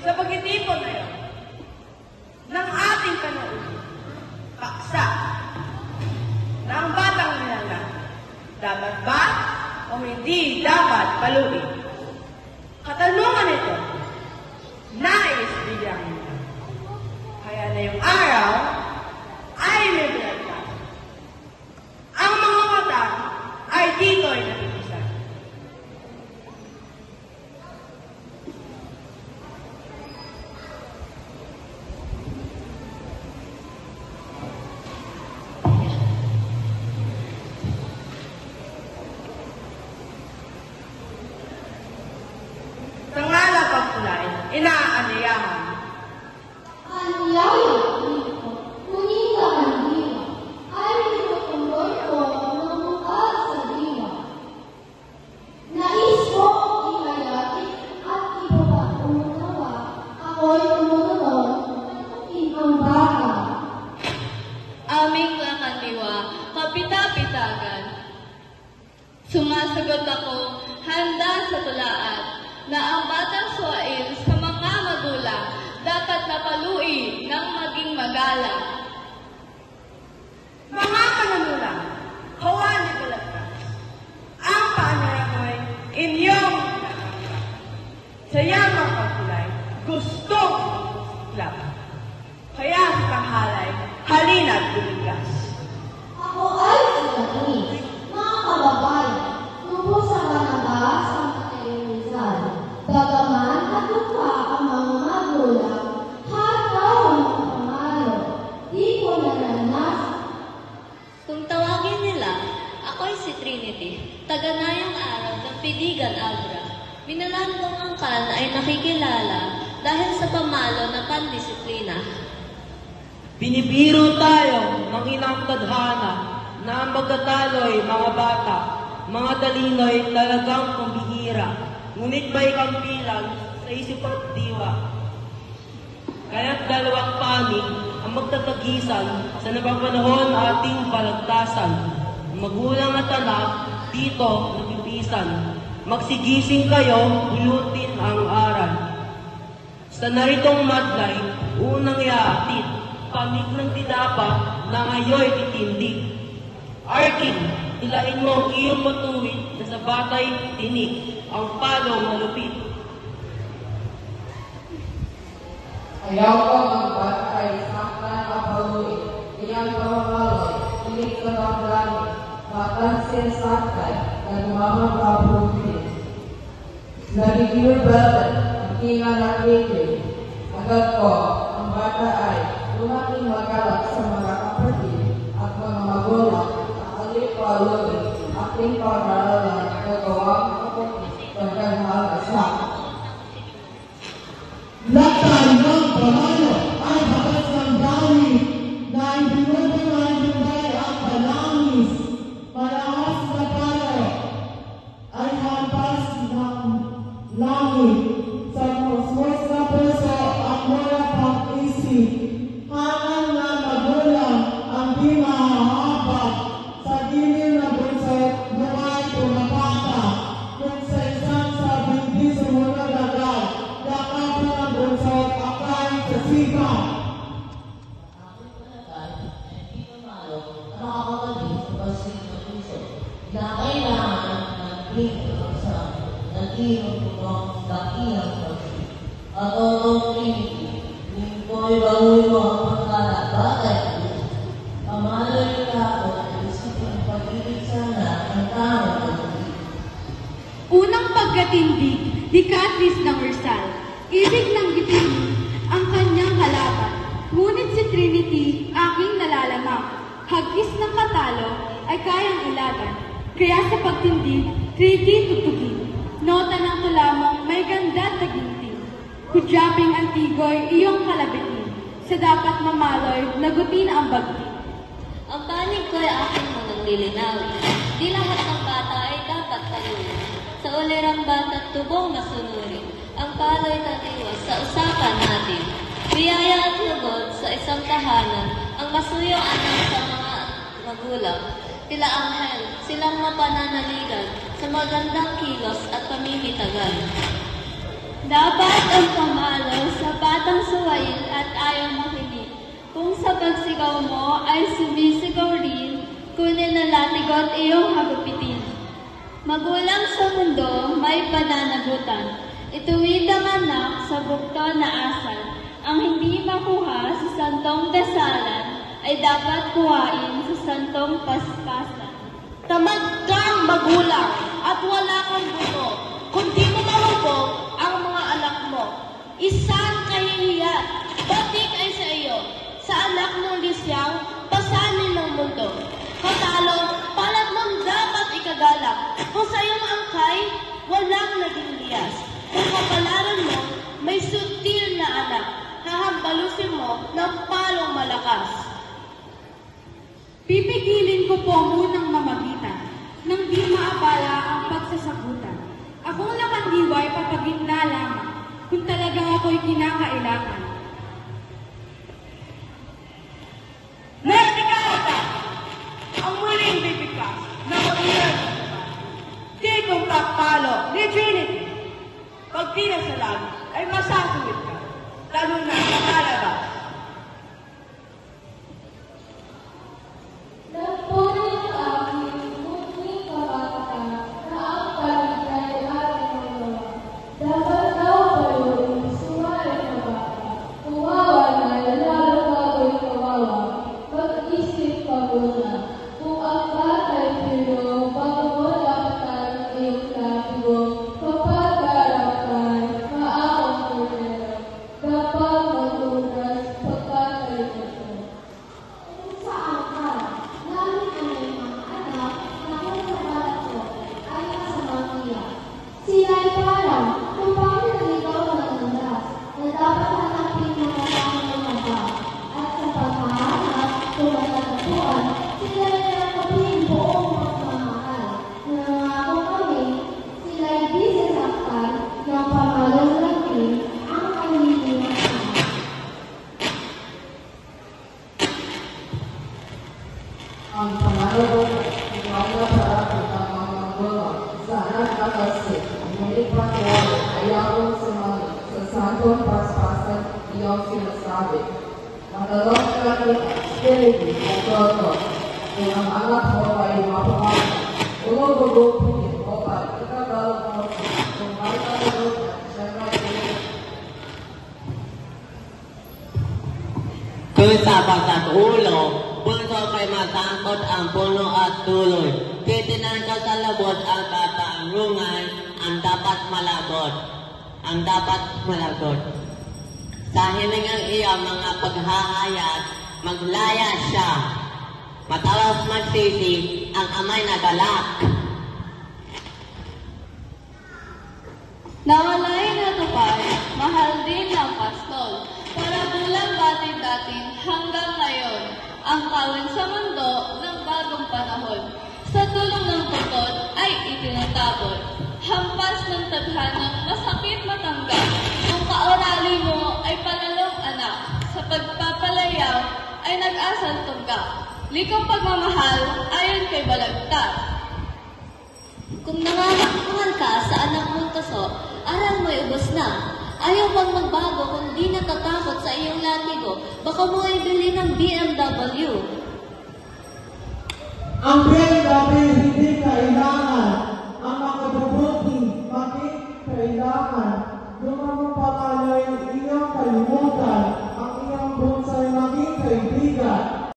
sa pagtitipon na yun ng ating panauhin, paksa na ang batang nilaga dapat ba o hindi dapat paluin? Katanungan ito, nais bigyan nila. Kaya na yung araw ay may binagtas. Ang mga mata ay dito'y nakikisan. Sa ngala pagkulay, inaanyayahan. Anyayahan dito, ngunit ang diwa, ay tinutuloy ko ng bukas sa diwa. Nais ko ihayatin at ipapatunawa, ako'y tumunod, natukin ang baka. Aming lakandiwa, kapita-pitagan. Sumasagot ako, handa sa tulaan, na ang batang suwain sa mga magulang dapat napaluin ng maging magalang. Mga kananulang, kawan ni Balagtas, ang paanyara ko'y inyong nakakita. Sa yamang pagkulay, gustong club. Kaya sa tanghalay, halina't bumigas. Ako ay sinabi, mga kababayan, lubusan ka na ba sa Rizal? Bagaman natuwa ang mga magulang, hataw ang mga pamalo, di ko naranas. Kung tawagin nila, ako'y si Trinity, taganayang araw ng Piligan Abra. Minalang kong angkan ay nakikilala dahil sa pamalo na pandisiplina. Binibiro tayo ng inang tadhana na ang magkatalo'y mga bata, mga talino'y talagang pambihira, ngunit may kampilan sa isip at diwa. Kaya't dalawang panig ang magtatagisan sa napapanahon ating balagtasan. Magulang at anak dito napipisan. Magsigising kayo, hulutin ang aral. Sa naritong madlay, unang yaatid, pamig ng tidapa na ngayoy titindig. Arkin, hilain mo ang iyong matuwid na sa batay tinig, ang palo malupit. Ayaw ko ang bata ay saktan at paluin, iyan pamamaloy, ilig ka ng langit, batang sinsakay, nagmamang kapunin. Nagigil balat, hindi nga nakikil. Agad ko, ang bata ay lumaking magalang sa mga kapatid at mga magulang sa alip-paluin, aking pag-aralan, gagawang kapatid, pagkahala sa Lakay ng pamalo ay batas ng dami na ibinubuhay ang palangis. Parahas na palo ay hampas ng langit sa kusmos na puso at mula pag-isip. Hanang na magulang ang di mahahabag sa gilid na bunset buhay pumapata. Kung sa isang sabi di sumunod agad, yakap na ang bunset akay sa sipa. Unang pagkatindig ni Catris ng Rizal, ibig ng gitin ang kanyang kalaban. Ngunit si Trinity aking nalalamang, hagis ng katalo ay kayang ilaban. Kaya sa pagtindig, 3D tutugin. Nota ng tulamong may ganda taginting. Kudyaping antigoy iyong kalabitin. Sa dapat mamaloy, nagutin ang bagti. Ang panig ko'y aking munang lilinawin. Di lahat ng bata ay dapat paluin. Sa ulirang bata't tubong masunurin. Ang palo'y tatiwas sa usapan natin. Biyaya at lugod sa isang tahanan. Ang masuyong anak sa mga magulang. Tila anghel, silang mapananaligan sa magandang kilos at pamimitagan. Dapat ang pamalo sa sigaw mo ay sumisigaw rin, kunin ang latigo at iyong hagupitin. Magulang sa mundo, may pananagutan. Ituwid ang anak sa bukto na asal. Ang hindi makuha sa santong dasalan ay dapat kuhain sa santong paspasan. Tamad kang magulang at wala kang buto, kundi mo mahubog ang mga anak mo. Isang kahihiyan, batik ay sa iyo, sa anak mong lisyang, pasanin ng mundo. Katalo, palad mong dapat ikagalak, kung sa iyong angkay, walang naging liyas. Kung kapalaran mo, may sutil na anak, hahambalusin mo ng palong malakas. Pipigilin ko po munang mamagitan, nang di maabala ang pagsasagutan. Akong nakandiway papagitna lamang, kung talagang ako'y kinakailangan. Nertikada! Ang muling bibigas na mag-ilan sa iba. Di kong takpalo ni Trinity. Pag pinasalag ay masasulit ka, lalo na sa kalabas. Nagpunit ang munting kabata na ang paligid ay ating mga. Dapat daw kayo sumali na bata. Kumawa na, lalo bago'y kawawa. Mag-isip ka muna. Kung ang bata ay piro, bago mo laktan ang iyong latigo, kapag daraptan, maakong tulero. Dapat mag-ugas pagkatay ito. Kung saan ka, lalo na may mga anak na kung sa balat ko ay masamang iyak. Sila ay parang kung paano naligaw ng landas na dapat hanapin ng kasama ng iba. At sa paghahanap, kung matatagpuan, sila ay nakapin buong pagmamahal. Nangako kami, sila ay di sasaktan ng pamalang langin ang kanilang anak. Ang pangalawa, ikaw na sa ating ang mga magulang sa nagkakasit. Ngunit patuloy, ayawang sumali sa santong paspasan iyong sinasabi. Matalong kami ang spiriti at toto. Kung ang anak mo ay mapakas, umubugupin o pag ikagalog mo kung may kalulog at siya may Kung sa pagkatulo, punso kay masangkot ang puno at tuloy. Titinan ko sa labot ang katarungan, ang dapat malabot. Ang dapat malagot. Sa hiningang iyong mga paghahayat, maglaya siya. Matawas magsisi ang amay na galak. Nawalay na tupay, mahal din ng pastol. Para bulang dating hanggang ngayon, ang kawin sa mundo ng bagong panahon. Sa tulong ng tukod ay itinatapon. Hampas ng tadhanang masakit matanggap. Kung kaorali mo ay panalong anak, sa pagpapalayaw ay nag-asal tunggap. Likong pagmamahal ayon kay balagtas. Kung nangangakuhan ka sa anak mong taso, aral mo'y ubos na. Ayaw bang magbago kung di natatakot sa iyong latigo, baka mo ay bili ng BMW. Ang BMW hindi kailangan. Ang makabubuting bakit kailangan. Lumang pangalan